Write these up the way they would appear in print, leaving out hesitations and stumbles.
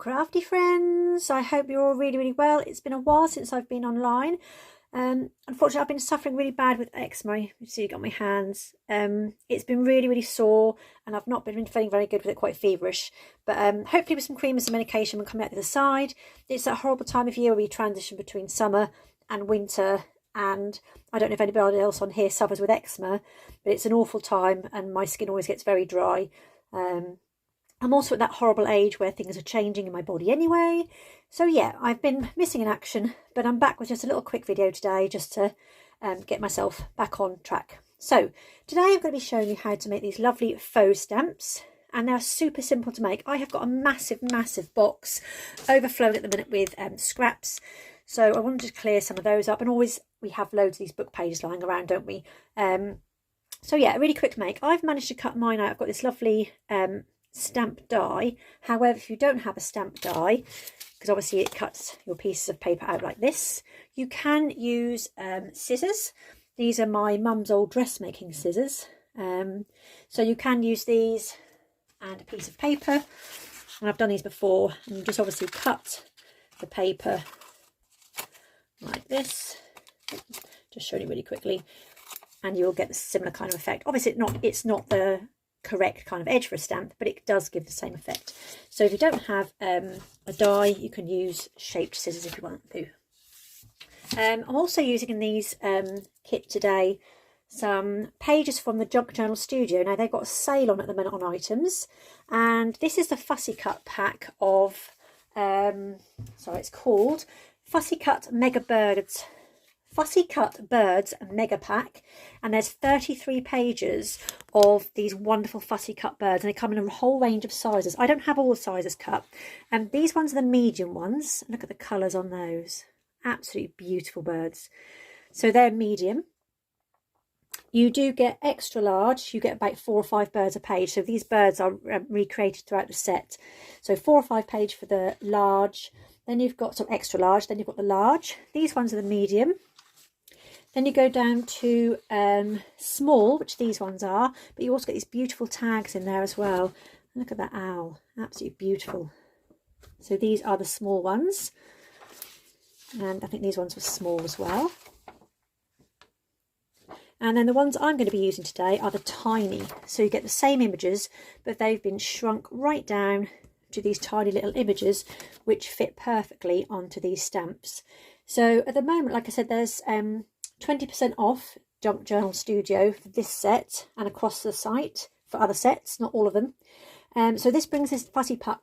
crafty friends. I hope you're all really well. It's been a while since I've been online. Unfortunately, I've been suffering really bad with eczema. You see, you've got my hands. It's been really sore, and I've not been feeling very good with it, quite feverish. But hopefully with some cream and some medication we'll come out the other side. It's that horrible time of year where we transition between summer and winter, and I don't know if anybody else on here suffers with eczema, but it's an awful time and my skin always gets very dry. I'm also at that horrible age where things are changing in my body anyway. So yeah, I've been missing in action, but I'm back with just a little quick video today just to get myself back on track. So today I'm going to be showing you how to make these lovely faux stamps, and they're super simple to make. I have got a massive box overflowing at the minute with scraps. So I wanted to clear some of those up, and always we have loads of these book pages lying around, don't we? So yeah, a really quick make. I've managed to cut mine out. I've got this lovely stamp die. However, if you don't have a stamp die, because obviously it cuts your pieces of paper out like this, you can use scissors. These are my mum's old dressmaking scissors. So you can use these and a piece of paper. And I've done these before, and you just obviously cut the paper like this. Just showing you really quickly, and you'll get a similar kind of effect. Obviously it's not the correct kind of edge for a stamp, but it does give the same effect. So if you don't have a die, you can use shaped scissors if you want to. I'm also using in these kit today some pages from the Junk Journal Studio. Now they've got a sale on at the minute on items, and this is the Fussy Cut pack of it's called Fussy Cut Birds Mega Pack, and there's 33 pages of these wonderful fussy cut birds, and they come in a whole range of sizes. I don't have all the sizes cut, and these ones are the medium ones. Look at the colours on those, absolutely beautiful birds. So they're medium. You do get extra large, you get about 4 or 5 birds a page, so these birds are recreated throughout the set. So 4 or 5 page for the large, then you've got some extra large, then you've got the large. These ones are the medium. Then you go down to small, which these ones are, but you also get these beautiful tags in there as well. Look at that owl, absolutely beautiful. So these are the small ones, and I think these ones were small as well. And then the ones I'm going to be using today are the tiny. So you get the same images, but they've been shrunk right down to these tiny little images, which fit perfectly onto these stamps. So at the moment, like I said, there's 20% off Junk Journal Studio for this set and across the site for other sets, not all of them. So this brings this fussy pack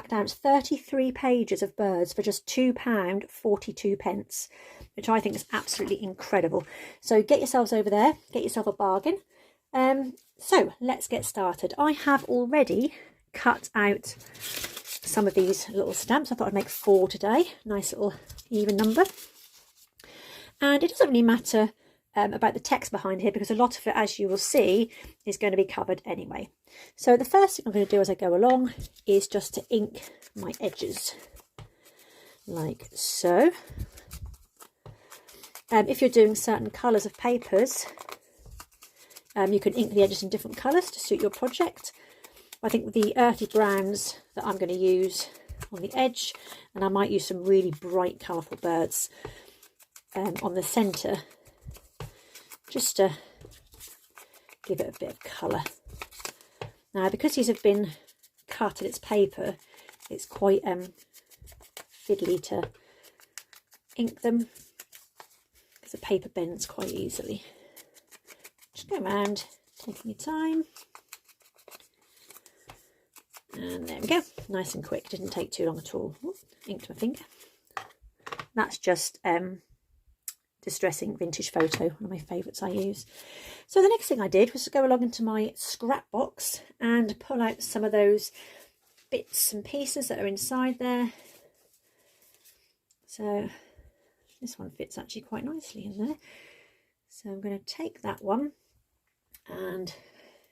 down. It's 33 pages of birds for just £2.42, which I think is absolutely incredible. So get yourselves over there, get yourself a bargain. So let's get started. I have already cut out some of these little stamps. I thought I'd make 4 today. Nice little even number. And it doesn't really matter about the text behind here, because a lot of it, as you will see, is going to be covered anyway. So the first thing I'm going to do as I go along is just to ink my edges, like so. If you're doing certain colours of papers, you can ink the edges in different colours to suit your project. I think the earthy browns that I'm going to use on the edge, and I might use some really bright colourful birds on the centre, just to give it a bit of colour. Now, because these have been cut and it's paper, it's quite fiddly to ink them, because the paper bends quite easily. Just go around, taking your time. And there we go, nice and quick, didn't take too long at all. Ooh, inked my finger. That's just Distressing Vintage Photo, one of my favourites I use. So the next thing I did was to go along into my scrap box and pull out some of those bits and pieces that are inside there. So this one fits actually quite nicely in there. So I'm going to take that one and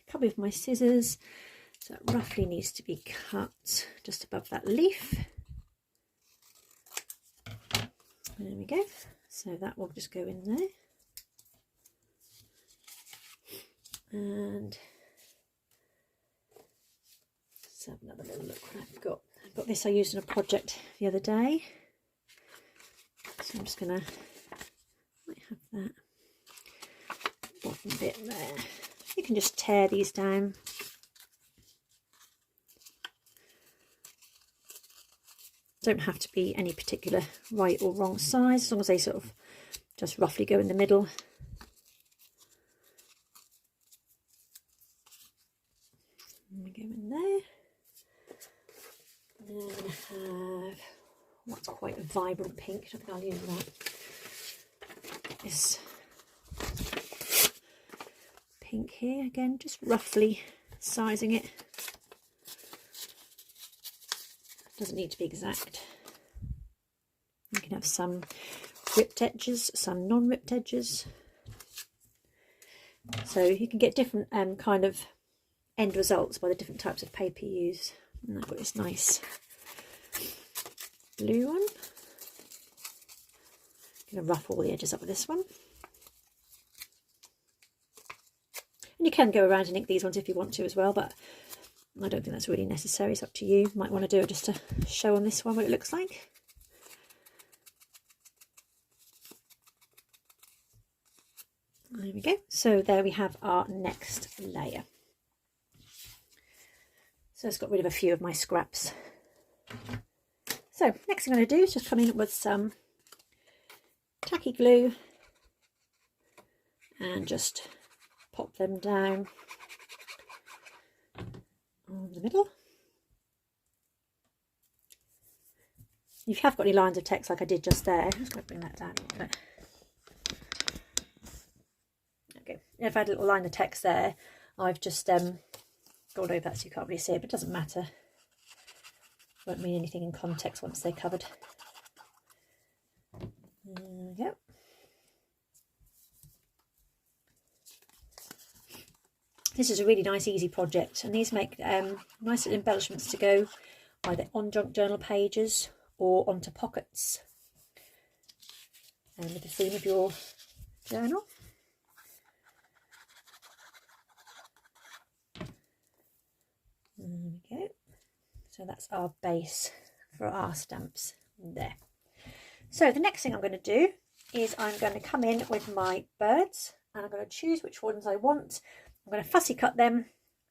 a couple of my scissors. So that roughly needs to be cut just above that leaf. There we go. So that will just go in there. And let's have another little look what I've got. I've got this I used in a project the other day. So I'm just going to have that bottom bit there. You can just tear these down. Don't have to be any particular right or wrong size, as long as they sort of just roughly go in the middle. And we go in there. And then I'm going to have what's quite a vibrant pink. I don't think I'll use that. This pink here, again, just roughly sizing it. Doesn't need to be exact. You can have some ripped edges, some non-ripped edges. So you can get different kind of end results by the different types of paper you use. And I've got this nice blue one. I'm going to rough all the edges up with this one. And you can go around and ink these ones if you want to as well, but I don't think that's really necessary. It's up to you. Might want to do it just to show on this one what it looks like. There we go. So there we have our next layer. So it's got rid of a few of my scraps. So next thing I'm going to do is just come in with some tacky glue and just pop them down on the middle. If you have got any lines of text like I did just there, I'm just going to bring that down a little bit. Okay, if I had a little line of text there, I've just gone over that so you can't really see it, but it doesn't matter. Won't mean anything in context once they're covered. There we go. This is a really nice, easy project, and these make nice little embellishments to go either on junk journal pages or onto pockets, and with the theme of your journal. There we go. So that's our base for our stamps there. So the next thing I'm going to do is I'm going to come in with my birds, and I'm going to choose which ones I want. I'm going to fussy cut them,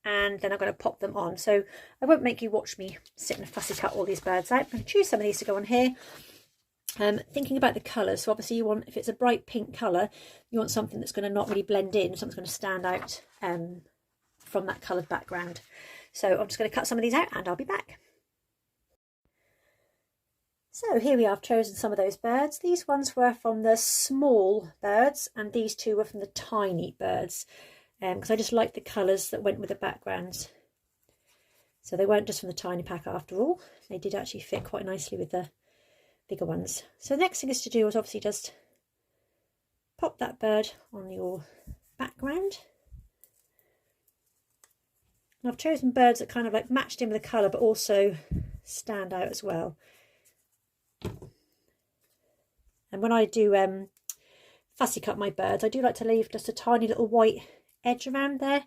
and then I'm going to pop them on. So I won't make you watch me sit and fussy cut all these birds out. I'm going to choose some of these to go on here. Thinking about the colours, so obviously you want, if it's a bright pink colour, you want something that's going to not really blend in, something's going to stand out from that coloured background. So I'm just going to cut some of these out and I'll be back. So here we are, I've chosen some of those birds. These ones were from the small birds and these two were from the tiny birds, because I just liked the colours that went with the backgrounds. So they weren't just from the tiny pack after all. They did actually fit quite nicely with the bigger ones. So the next thing is to do is obviously just pop that bird on your background. And I've chosen birds that kind of like matched in with the colour but also stand out as well. And when I do fussy cut my birds, I do like to leave just a tiny little white edge around there.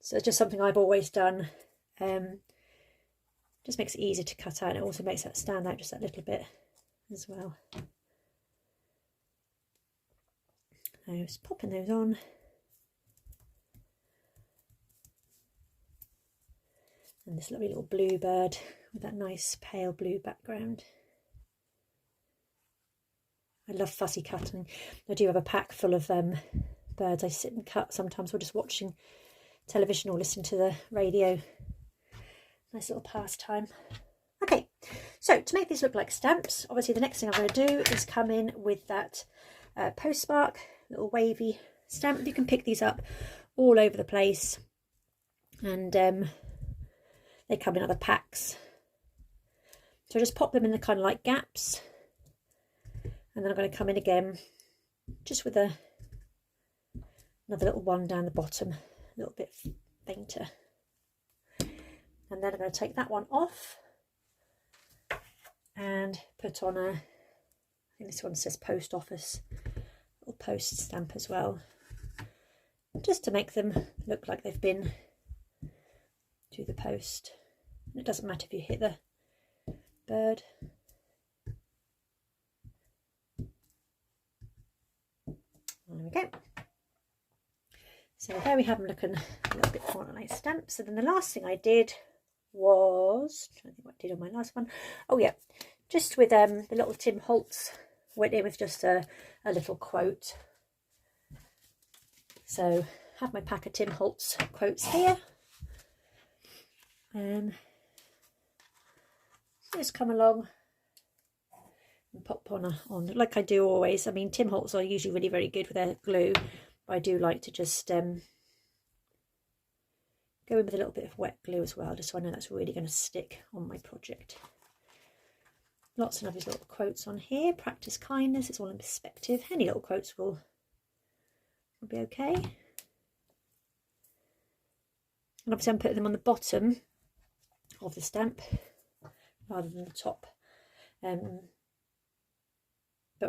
So it's just something I've always done. Just makes it easier to cut out, and it also makes that stand out just a little bit as well. So just popping those on. And this lovely little blue bird with that nice pale blue background. I love fussy cutting. I do have a pack full of birds I sit and cut sometimes while just watching television or listening to the radio. Nice little pastime. Okay, so to make these look like stamps, obviously the next thing I'm going to do is come in with that Postmark little wavy stamp. You can pick these up all over the place, and they come in other packs. So just pop them in the kind of like gaps, and then I'm going to come in again just with another little one down the bottom, a little bit fainter. And then I'm going to take that one off and put on I think this one says post office, little post stamp as well, just to make them look like they've been to the post. It doesn't matter if you hit the bird. There we go. So there we have them looking a little bit more like stamps. So then the last thing I did was, I don't think what I did on my last one. Oh yeah, just with the little Tim Holtz, went in with just a little quote. So have my pack of Tim Holtz quotes here. Just come along and pop on like I do always. I mean, Tim Holtz are usually really very good with their glue, but I do like to just go in with a little bit of wet glue as well, just so I know that's really going to stick on my project. Lots of these little quotes on here. Practice kindness, it's all in perspective. Any little quotes will be okay. And obviously I'm putting them on the bottom of the stamp rather than the top. But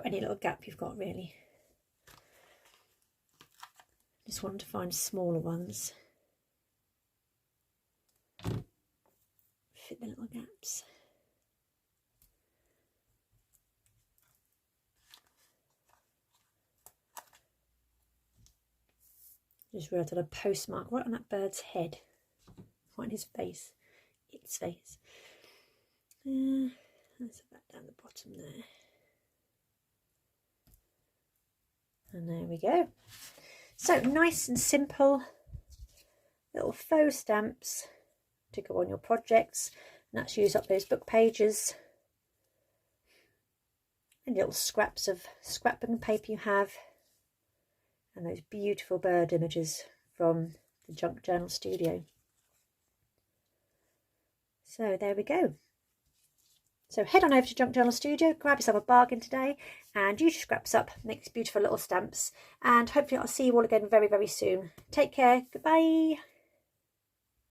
any little gap you've got, really. Just want to find smaller ones. Fit the little gaps. Just realised I had a postmark right on that bird's head. Right on his face. Its face. Let's put that down the bottom there. And there we go. So nice and simple little faux stamps to go on your projects, and that's use up those book pages and little scraps of scrapbooking paper you have, and those beautiful bird images from the Junk Journal Studio. So there we go. So head on over to Junk Journal Studio, grab yourself a bargain today and use your scraps up, make beautiful little stamps, and hopefully I'll see you all again very, very soon. Take care. Goodbye.